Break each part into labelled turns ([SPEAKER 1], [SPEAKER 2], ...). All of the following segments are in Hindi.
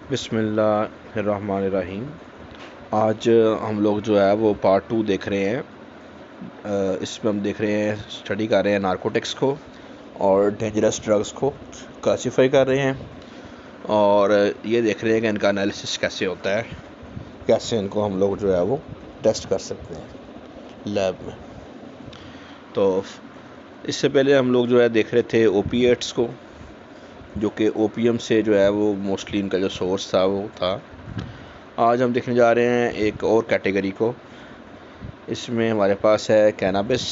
[SPEAKER 1] बिस्मिल्लाहिर्रहमानिर्रहीम। आज हम लोग जो है वो पार्ट 2 देख रहे हैं। इसमें हम देख रहे हैं, स्टडी कर रहे हैं नारकोटिक्स को और डेंजरस ड्रग्स को क्लासीफाई कर रहे हैं और ये देख रहे हैं कि इनका एनालिसिस कैसे होता है, कैसे इनको हम लोग जो है वो टेस्ट कर सकते हैं लैब में। तो इससे पहले हम लोग जो है देख रहे थे ओपिएट्स को, जो कि ओपीएम से जो है वो मोस्टली इनका जो सोर्स था वो था। आज हम देखने जा रहे हैं एक और कैटेगरी को। इसमें हमारे पास है कैनाबिस,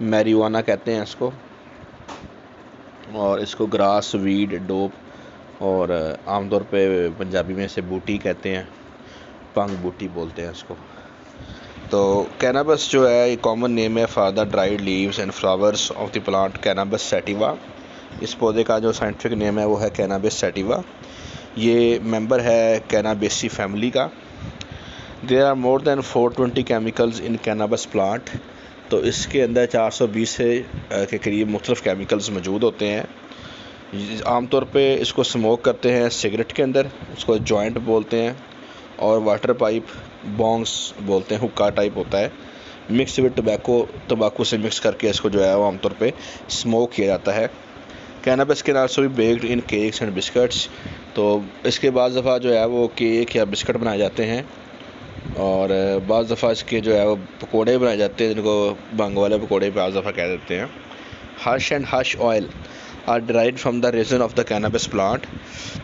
[SPEAKER 1] मैरिजुआना कहते हैं इसको, और इसको ग्रास, वीड, डोप और आमतौर पे पंजाबी में से बूटी कहते हैं, पंग बूटी बोलते हैं इसको। तो कैनाबिस जो है ये कॉमन नेम है for the dried leaves and flowers of the plant cannabis sativa. इस पौधे का जो साइंटिफिक नेम है वो है कैनाबिस सैटिवा। ये मेंबर है कैनाबेसी फैमिली का। There are more than 420 chemicals in cannabis plant. तो इसके अंदर 420 से के करीब मुख्तलिफ केमिकल्स मौजूद होते हैं। आमतौर पे इसको स्मोक करते हैं सिगरेट के अंदर, उसको जॉइंट बोलते हैं, और वाटर पाइप, बॉन्ग्स बोलते हैं, हुक्का टाइप होता है, मिक्स विद तंबाकू से मिक्स करके इसको जो है वो आमतौर पे स्मोक किया जाता है। Cannabis can also be baked in cakes and biscuits. तो इसके बाद दफ़ा जो है वो केक या बिस्किट बनाए जाते हैं, और बाज़ दफ़ा इसके जो है वो पकोड़े बनाए जाते हैं, जिनको भंग वाले पकोड़े बाज़ दफ़ा कह देते हैं। Hash and hash oil are derived from the resin of the cannabis plant.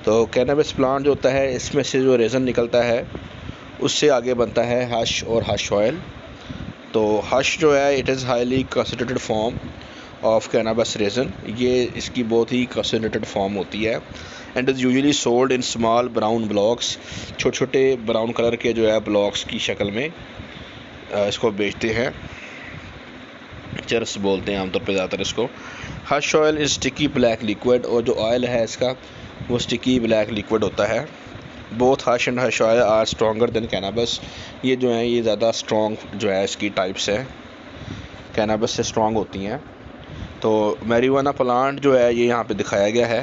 [SPEAKER 1] तो कैनाबिस प्लांट जो होता है, इसमें से जो रेजन निकलता है उससे आगे बनता है हश और हश ऑयल। तो हश जो है it is highly concentrated form of cannabis resin. ये इसकी बहुत ही कंसनट्रेटेड फॉर्म होती है and is usually sold in small brown blocks. छोटे छोटे ब्राउन कलर के जो है ब्लॉक्स की शक्ल में इसको बेचते हैं। चरस बोलते हैं आमतौर पे ज़्यादातर इसको। Hush oil is sticky black liquid, और जो ऑयल है इसका वो स्टिकी ब्लैक लिक्विड होता है। Both hash and hash oil are stronger than cannabis. ये जो है ये ज़्यादा स्ट्रॉन्ग जो है इसकी टाइप्स है, कैनाबिस से स्ट्रॉन्ग होती हैं। तो मैरिजुआना प्लांट जो है ये यहाँ पे दिखाया गया है।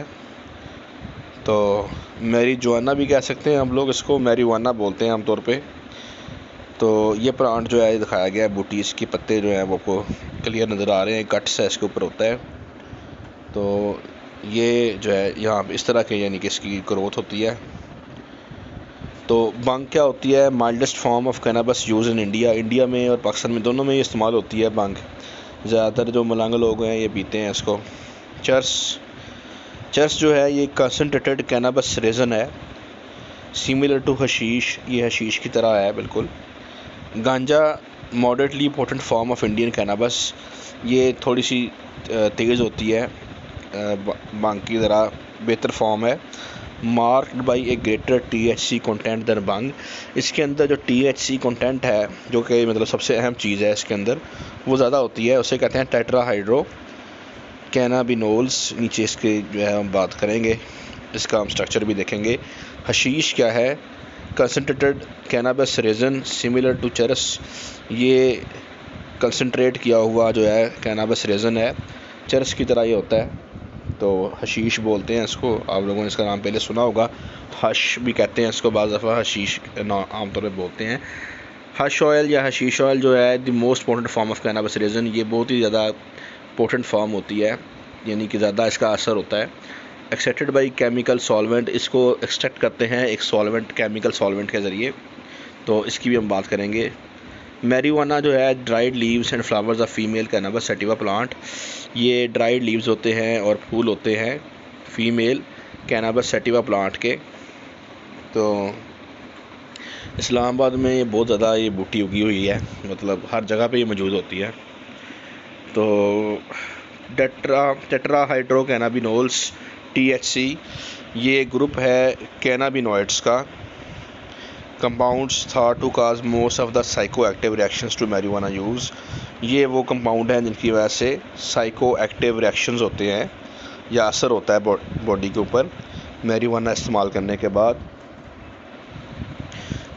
[SPEAKER 1] तो मैरिजुआना भी कह सकते हैं हम लोग, इसको मैरिजुआना बोलते हैं आमतौर पे। तो ये प्लांट जो है दिखाया गया है, बूटी इसके पत्ते जो हैं वो आपको क्लियर नज़र आ रहे हैं, कट्स है इसके ऊपर होता है। तो ये जो है यहाँ पे इस तरह के यानी कि इसकी ग्रोथ होती है। तो भंग क्या होती है? Mildest form of cannabis use in India में और पाकिस्तान में, दोनों में ये इस्तेमाल होती है भंग। ज़्यादातर जो मलंग लोग हैं ये पीते हैं इसको। चर्स जो है ये कंसनट्रेटेड कैनाबिस रेजन है, सिमिलर टू हशीश, ये हशीश की तरह है बिल्कुल। गांजा moderately potent form of Indian cannabis, ये थोड़ी सी तेज़ होती है, भांग की तरह बेहतर फॉर्म है। Marked by a greater THC content than bhang. इसके अंदर जो THC कंटेंट है, जो कि मतलब सबसे अहम चीज़ है इसके अंदर, वो ज़्यादा होती है, उसे कहते हैं टेट्राहाइड्रो कैनाबिनोल्स। नीचे इसके जो है हम बात करेंगे, इसका हम स्ट्रक्चर भी देखेंगे। हशीश क्या है? Concentrated cannabis resin similar to charas, ये कंसनट्रेट किया हुआ जो है कैनाबिस रेजन है, चरस की तरह ये होता है। तो हशीश बोलते हैं इसको, आप लोगों ने इसका नाम पहले सुना होगा। हश भी कहते हैं इसको, बाज़ दफ़ा हशीश आमतौर पर बोलते हैं। हश ऑयल या हशीश ऑयल जो है the most potent form of cannabis resin, ये बहुत ही ज़्यादा पोटेंट फॉर्म होती है, यानी कि ज़्यादा इसका असर होता है। एक्सट्रैक्टेड बाई केमिकल सॉल्वेंट, इसको एक्सट्रैक्ट करते हैं एक सॉल्वेंट, केमिकल सॉल्वेंट के ज़रिए। तो इसकी भी हम बात करेंगे। मैरिजुआना जो है dried leaves and flowers of female cannabis sativa plant, ये ड्राइड लीव्स होते हैं और फूल होते हैं फीमेल कैनाबिस सैटिवा प्लांट के। तो इस्लामाबाद में ये बहुत ज़्यादा ये बूटी उगी हुई है, मतलब हर जगह पे ये मौजूद होती है। तो टेट्राहाइड्रो कैनाबिनोल्स THC, ये ग्रुप है कैनाबिनॉइड्स का। Compounds that to cause most of the psycho active reactions to marijuana use, ये वो कंपाउंड हैं जिनकी वजह से साइको एक्टिव रिएक्शंस होते हैं या असर होता है बॉडी के ऊपर मैरिजुआना इस्तेमाल करने के बाद।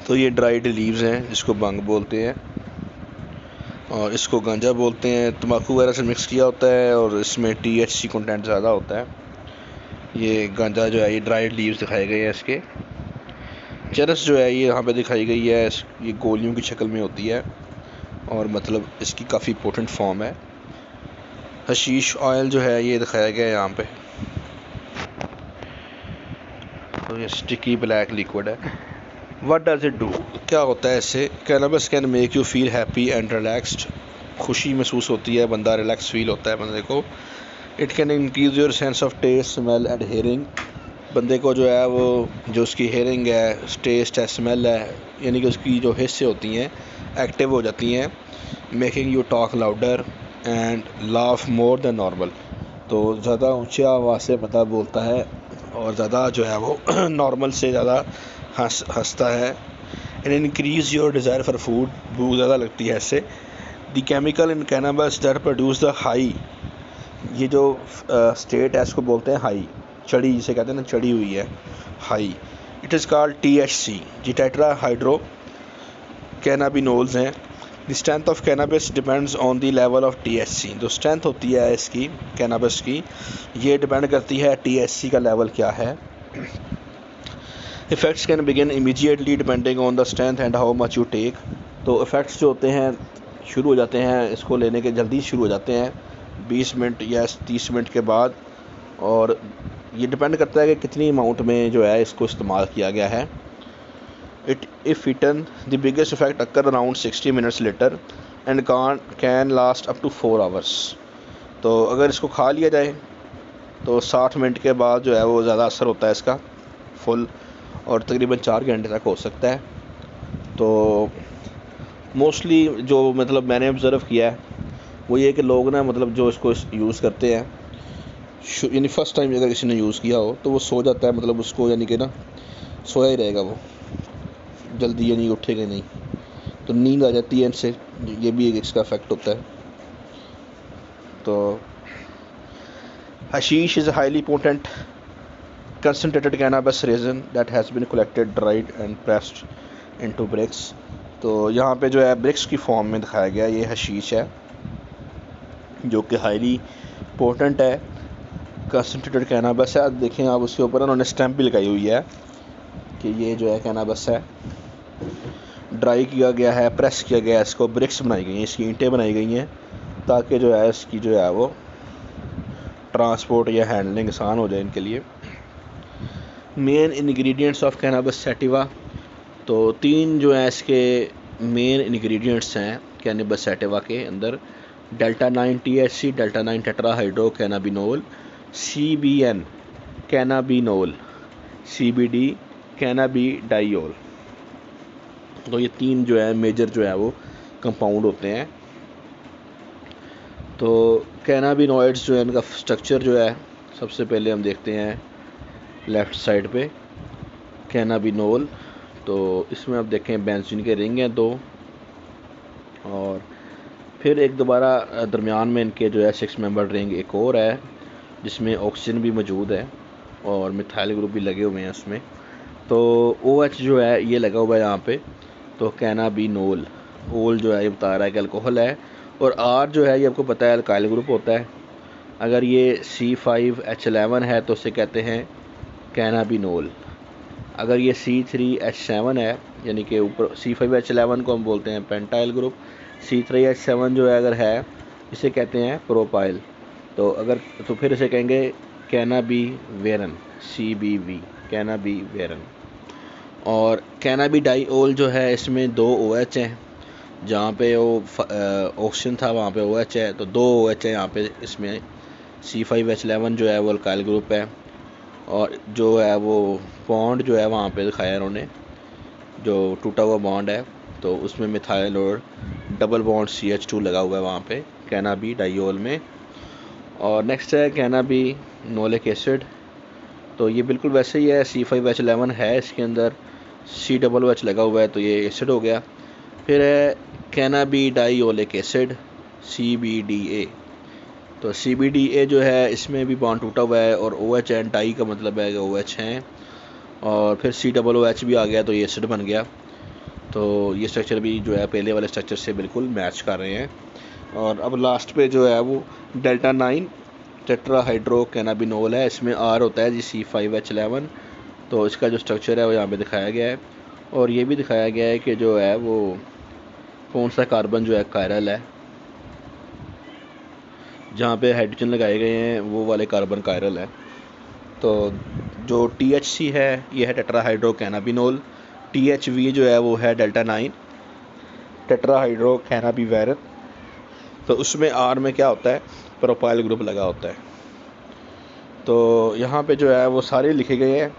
[SPEAKER 1] तो ये ड्राइड लीव्स हैं, जिसको भंग बोलते हैं, और इसको गांजा बोलते हैं। तंबाकू वगैरह से मिक्स किया होता है और इसमें THC कंटेंट ज़्यादा होता है। ये गांजा जो है ये ड्राइड लीव्स दिखाए गए हैं इसके। चरस जो है ये यहाँ पे दिखाई गई है, ये गोलियों की शक्ल में होती है और मतलब इसकी काफ़ी पोटेंट फॉर्म है। हशीश ऑयल जो है ये दिखाया गया है यहाँ पे, तो ये स्टिकी ब्लैक लिक्विड है। व्हाट डज इट डू, क्या होता है इससे? Cannabis can make you feel happy and relaxed, खुशी महसूस होती है, बंदा रिलैक्स फील होता है बंदे को। It can increase your sense of taste, smell and hearing, बंदे को जो है वो जो उसकी हेयरिंग है, टेस्ट है, स्मेल है, यानी कि उसकी जो हिस्से होती हैं एक्टिव हो जाती हैं। Making you talk louder and laugh more than normal, तो ज़्यादा ऊंची आवाज़ से बंदा बोलता है और ज़्यादा जो है वो नॉर्मल से ज़्यादा हंसता है। And increase your desire for food, भूख ज़्यादा लगती है इससे। The chemical in cannabis that produce the high, ये जो स्टेट है इसको बोलते हैं हाई, चढ़ी जिसे कहते हैं ना, चढ़ी हुई है, high. It is called THC, जी टेट्रा हाइड्रो कैनाबिनोल्स हैं। The strength of cannabis depends on the level of THC, जो स्ट्रेंथ होती है इसकी कैनबिस की, ये डिपेंड करती है THC का लेवल क्या है। Effects can begin immediately depending on the strength and how much you take, तो इफ़ेक्ट्स जो होते हैं शुरू हो जाते हैं, इसको लेने के जल्दी शुरू हो जाते हैं 20 मिनट या 30 मिनट के बाद, और ये डिपेंड करता है कि कितनी अमाउंट में जो है इसको इस्तेमाल किया गया है। If eaten the biggest effect occur around 60 minutes later and can last up to 4 hours, तो अगर इसको खा लिया जाए तो 60 मिनट के बाद जो है वो ज़्यादा असर होता है इसका फुल, और तकरीबन 4 घंटे तक हो सकता है। तो मोस्टली जो मतलब मैंने ऑब्ज़र्व किया है वो ये कि लोग ना मतलब जो इसको यूज़ करते हैं, यानी फ़र्स्ट टाइम अगर किसी ने यूज़ किया हो तो वो सो जाता है, मतलब उसको यानी कि ना सोया ही रहेगा वो, जल्दी यानी उठेगा नहीं, तो नींद आ जाती है इनसे, ये भी एक इसका इफेक्ट होता है। तो hashish is highly potent concentrated cannabis resin that has been collected, dried and pressed into bricks, तो यहाँ पे जो है ब्रिक्स की फॉर्म में दिखाया गया, ये हशीश है जो कि हाईली पोटेंट है, कंसनट्रेटेड कैनाबस है। अब देखें आप उसके ऊपर उन्होंने स्टैम्प भी लगाई हुई है कि ये जो है कैनाबस है, ड्राई किया गया है, प्रेस किया गया है, इसको ब्रिक्स बनाई गई हैं, इसकी ईंटें बनाई गई हैं ताकि जो है इसकी जो है वो ट्रांसपोर्ट या हैंडलिंग आसान हो जाए इनके लिए। Main ingredients of cannabis sativa, तो 3 जो है इसके मेन इंग्रेडिएंट्स हैं कैनबिस सैटिवा के अंदर, delta 9 THC, delta 9 tetrahydro कैनाबिनोल, CBN कैनाबिनोल, CBD कैनाबिडाइल, तो ये 3 जो है मेजर जो है वो कंपाउंड होते हैं। तो कैनाबिनॉइड्स जो है इनका स्ट्रक्चर जो है, सबसे पहले हम देखते हैं लेफ़्ट साइड पे कैनाबिनोल, तो इसमें आप देखें बेंजीन के रिंग हैं 2, और फिर एक दोबारा दरमियान में इनके जो है 6 मेंबर रिंग एक और है जिसमें ऑक्सीजन भी मौजूद है और मिथाइल ग्रुप भी लगे हुए हैं उसमें। तो OH जो है ये लगा हुआ है यहाँ पे, तो कैनाबिनोल, ओल जो है ये बता रहा है कि अल्कोहल है, और R जो है ये आपको पता है अल्काइल ग्रुप होता है। अगर ये C5H11 है तो उसे कहते हैं कैनाबिनोल। अगर ये C3H7 है, यानी कि ऊपर C5H11 को हम बोलते हैं पेंटाइल ग्रुप, C3H7 जो है अगर है इसे कहते हैं प्रोपाइल, तो फिर इसे कहेंगे कैनाबिवेरन, CBV कैनाबिवेरन। और कैनाबिडाइल जो है इसमें 2 OH हैं, जहाँ पे वो ऑक्सीजन था वहाँ पे OH है, तो 2 OH है यहाँ पे इसमें। C5H11 जो है वो अल्काइल ग्रुप है, और जो है वो बॉन्ड जो है वहाँ पे दिखाया उन्होंने, जो टूटा हुआ बॉन्ड है, तो उसमें मिथाइल और डबल बॉन्ड CH2 लगा हुआ है वहाँ पे कैनाबिडाइल में। और नेक्स्ट है कैनाबिनोलिक एसिड, तो ये बिल्कुल वैसे ही है, C5H11 है इसके अंदर, COOH लगा हुआ है, तो ये एसिड हो गया। फिर है कैनाबिडाइलिक एसिड, CBDA, तो CBDA जो है इसमें भी बॉन्ड टूटा हुआ है, और OH एंड डाई का मतलब है कि OH हैं, और फिर COOH भी आ गया, तो ये एसिड बन गया। तो ये स्ट्रक्चर भी जो है पहले वाले स्ट्रक्चर से बिल्कुल मैच कर रहे हैं। और अब लास्ट पे जो है वो डेल्टा 9 टेट्राहाइड्रो कैनाबिनोल है, इसमें आर होता है जी C5H11। तो इसका जो स्ट्रक्चर है वो यहाँ पे दिखाया गया है, और ये भी दिखाया गया है कि जो है वो कौन सा कार्बन जो है कायरल है, जहाँ पे हाइड्रोजन लगाए गए हैं वो वाले कार्बन कायरल है। तो जो THC है ये है टेट्राहाइड्रो कैनाबिनोल, THV जो है वो है डेल्टा 9 टेट्राहाइड्रो कैनाबिवेरन। तो उसमें आर में क्या होता है, प्रोपाइल ग्रुप लगा होता है। तो यहाँ पे जो है वो सारे लिखे गए हैं।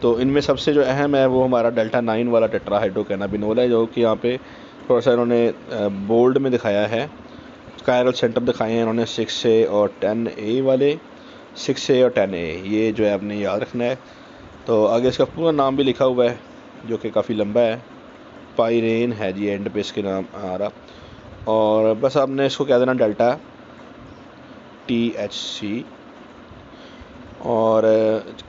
[SPEAKER 1] तो इनमें सबसे जो अहम है वो हमारा डेल्टा 9 वाला टेट्राहाइड्रो कैनाबिनोल है, जो कि यहाँ पे थोड़ा सा इन्होंने बोल्ड में दिखाया है। कायरल सेंटर दिखाए हैं इन्होंने 6A और 10A वाले, 6A और 10A, ये जो है आपने याद रखना है। तो आगे इसका पूरा नाम भी लिखा हुआ है जो कि काफ़ी लंबा है, पायरेन है जी एंड पे इसके नाम आ रहा। और बस आपने इसको कह देना डेल्टा THC। और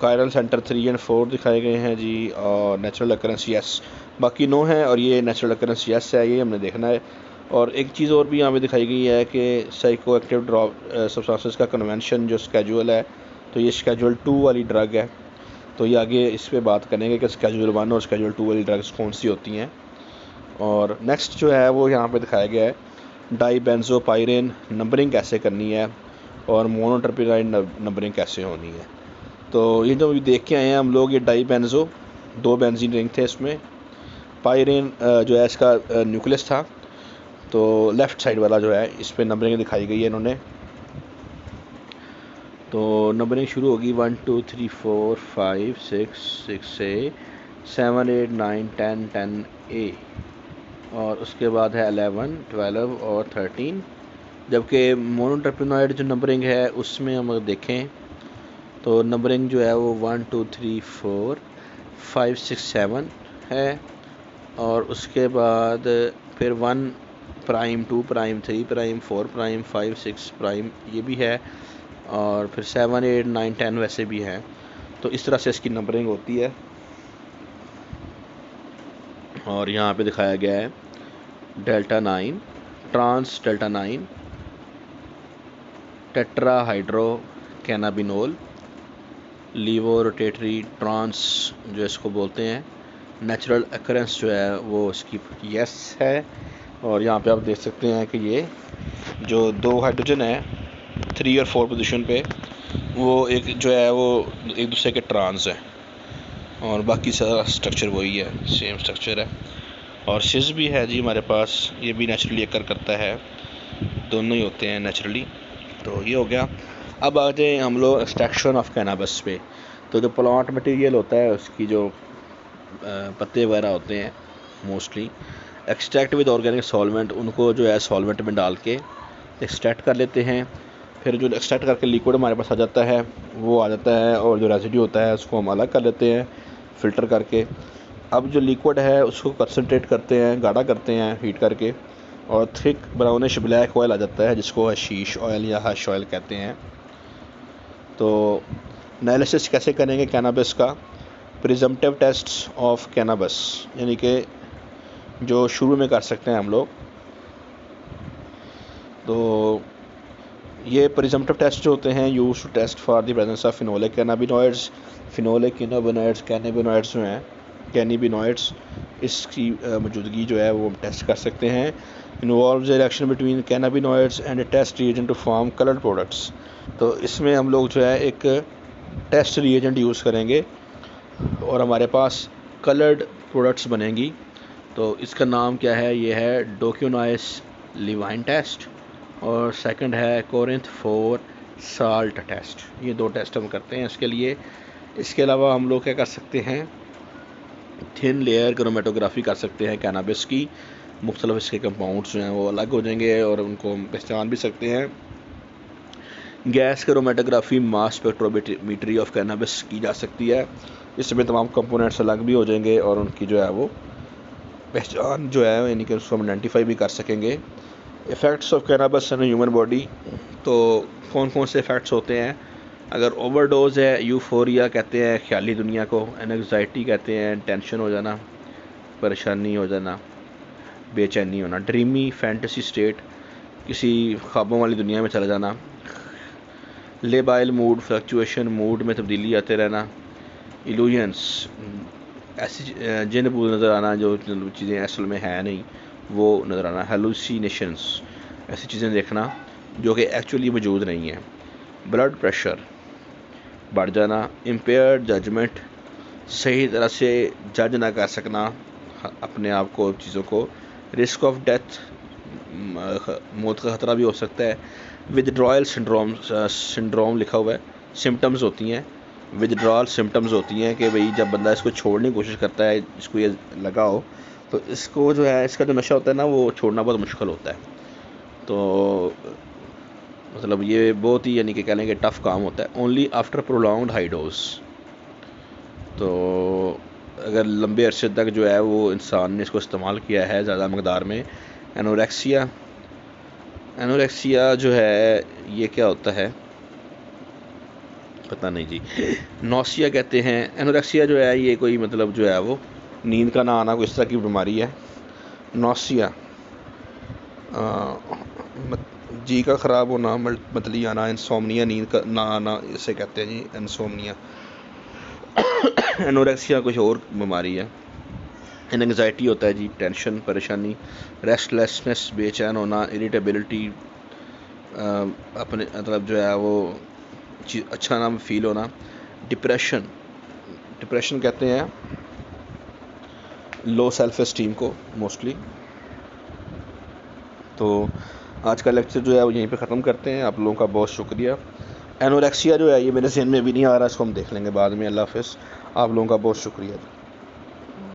[SPEAKER 1] कायरल सेंटर 3 और 4 दिखाए गए हैं जी, और नेचुरल अकरेंस यस, बाकी नो है, और ये नेचुरल अकरेंस यस है, ये हमने देखना है। और एक चीज़ और भी यहाँ पे दिखाई गई है कि साइको एक्टिव ड्रॉप सब्सटेंसेस का कन्वेंशन जो स्केड्यूल है, तो ये स्केड्यूल 2 वाली ड्रग है। तो ये आगे इस पर बात करेंगे कि स्केड्यूल 1 और स्केड्यूल 2 वाली ड्रग्स कौन सी होती हैं। और नेक्स्ट जो है वो यहाँ पे दिखाया गया है डाईबेंजोपायरेन नंबरिंग कैसे करनी है, और मोनोटर्पिनाइड नंबरिंग कैसे होनी है। तो ये जो देख के आए हैं हम लोग, ये डाईबेंजो 2 बेंजीन रिंग थे इसमें, पायरेन जो है इसका न्यूक्लियस था। तो लेफ़्ट साइड वाला जो है इस पर नंबरिंग दिखाई गई है इन्होंने। तो नंबरिंग शुरू होगी 1 2 3 4 5 6 6A 7 8 9 10 10A, और उसके बाद है 11 12 और 13। जबकि मोनोटर्पिनॉइड जो नंबरिंग है उसमें हम अगर देखें तो नंबरिंग जो है वो 1 2 3 4 5 6 7 है, और उसके बाद फिर 1 prime 2 prime 3 prime 4 prime 5 6 prime ये भी है, और फिर 7 8 9 10 वैसे भी हैं। तो इस तरह से इसकी नंबरिंग होती है। और यहाँ पे दिखाया गया है delta 9 trans delta 9 tetrahydro cannabinol levorotatory trans जो इसको बोलते हैं। नेचुरल अकरेंस जो है वो इसकी यस है। और यहाँ पे आप देख सकते हैं कि ये जो 2 हाइड्रोजन है 3 और 4 पोजीशन पे, वो एक जो है वो एक दूसरे के ट्रांस है, और बाकी सारा स्ट्रक्चर वही है, सेम स्ट्रक्चर है। और सिस भी है जी हमारे पास, ये भी नेचुरली अकर करता है, दोनों ही होते हैं नेचुरली। तो ये हो गया। अब आ जाए हम लोग एक्सट्रैक्शन ऑफ कैनाबिस पे। तो जो प्लांट मटेरियल होता है उसकी जो पत्ते वगैरह होते हैं mostly extract with organic solvent, उनको जो है सॉल्वेंट में डाल के एक्सट्रैक्ट कर लेते हैं। फिर जो एक्सट्रैक्ट करके लिक्विड हमारे पास आ जाता है वो आ जाता है, और जो रेसिड्यू होता है उसको हम अलग कर लेते हैं फ़िल्टर करके। अब जो लिक्विड है उसको कंसनट्रेट करते हैं, गाढ़ा करते हैं हीट करके, और थिक ब्राउनिश ब्लैक ऑयल आ जाता है जिसको हशीश ऑयल या हश ऑयल कहते हैं। तो एनालिसिस कैसे करेंगे कैनाबिस का, प्रिजम्पटिव टेस्ट ऑफ कैनाबिस, यानी कि जो शुरू में कर सकते हैं हम लोग। तो ये प्रिजम्पटिव टेस्ट जो होते हैं use to test for the presence of phenolic cannabinoids, phenolic cannabinoids cannabinoids जो हैं कैनिबिनॉइड्स, इसकी मौजूदगी जो है वो हम टेस्ट कर सकते हैं। Involves reaction between cannabinoids and test reagent to form coloured products. तो इसमें हम लोग जो है एक टेस्ट रिएजेंट यूज़ करेंगे और हमारे पास कलर्ड प्रोडक्ट्स बनेंगी। तो इसका नाम क्या है, ये है डोक्यूनाइस लिवाइन टेस्ट, और सेकंड है कोरिंथ 4 साल्ट टेस्ट। ये 2 टेस्ट हम करते हैं इसके लिए। इसके अलावा हम लोग क्या कर सकते हैं, थिन लेयर क्रोमेटोग्राफी कर सकते हैं कैनाबिस की। मुख्तलिफ इसके कंपाउंड्स जो हैं वो अलग हो जाएंगे और उनको हम पहचान भी सकते हैं। Gas chromatography mass spectrometry of cannabis की जा सकती है। इसमें तमाम कंपोनेंट्स अलग भी हो जाएंगे और उनकी जो है वो पहचान जो है यानी कि उसको हम आइडेंटिफाई भी कर सकेंगे। Effects of cannabis in human body, तो कौन कौन से इफ़ेक्ट्स होते हैं। अगर ओवरडोज है, यूफोरिया कहते हैं ख्याली दुनिया को, एंग्जाइटी कहते हैं टेंशन हो जाना, परेशानी हो जाना, बेचैनी होना, ड्रीमी फैंटेसी स्टेट किसी ख्वाबों वाली दुनिया में चला जाना, लेबाइल मूड, फ्लक्चुएशन, मूड में तब्दीली आते रहना, इल्यूजन्स, ऐसी जिन भूत नज़र आना जो चीज़ें असल में है नहीं वो नज़र आना, हेलुसिनेशंस, ऐसी चीज़ें देखना जो कि एक्चुअली मौजूद नहीं है, ब्लड प्रेशर बढ़ जाना, इम्पेयर्ड जजमेंट, सही तरह से जज ना कर सकना अपने आप को, चीज़ों को, रिस्क ऑफ डेथ, मौत का ख़तरा भी हो सकता है, विदड्रॉयल सिंड्रोम लिखा हुआ है, सिम्टम्स होती हैं, विदड्रॉल सिम्टम्स होती हैं कि भाई जब बंदा इसको छोड़ने की कोशिश करता है, इसको ये लगा हो तो इसको जो है, इसका जो नशा होता है ना वो छोड़ना बहुत मुश्किल होता है। तो मतलब ये बहुत ही यानी कि कह लें कि टफ़ काम होता है। Only after prolonged high dose, तो अगर लंबे अरसे तक जो है वो इंसान ने इसको इस्तेमाल किया है ज़्यादा मकदार में। एनोरेक्सिया जो है ये क्या होता है पता नहीं जी, नौसिया कहते हैं। एनोरेक्सिया जो है ये कोई मतलब जो है वो नींद का ना आना, कोई इस तरह की बीमारी है। नौसिया जी का ख़राब होना, मतली आना, इंसोमनिया, नींद का ना आना, इसे कहते हैं जी इंसोमनिया। एनोरेक्सिया कुछ और बीमारी है। एंग्जाइटी होता है जी, टेंशन, परेशानी, रेस्टलेसनेस, बेचैन होना, इरिटेबिलिटी, अपने मतलब जो है वो अच्छा ना फील होना, डिप्रेशन कहते हैं लो सेल्फ एस्टीम को मोस्टली। तो आज का लेक्चर जो है वो यहीं पे ख़त्म करते हैं। आप लोगों का बहुत शुक्रिया। एनोरेक्सिया जो है ये मेरे ज़हन में भी नहीं आ रहा, इसको हम देख लेंगे बाद में। अल्लाह हाफ़िज़, आप लोगों का बहुत शुक्रिया।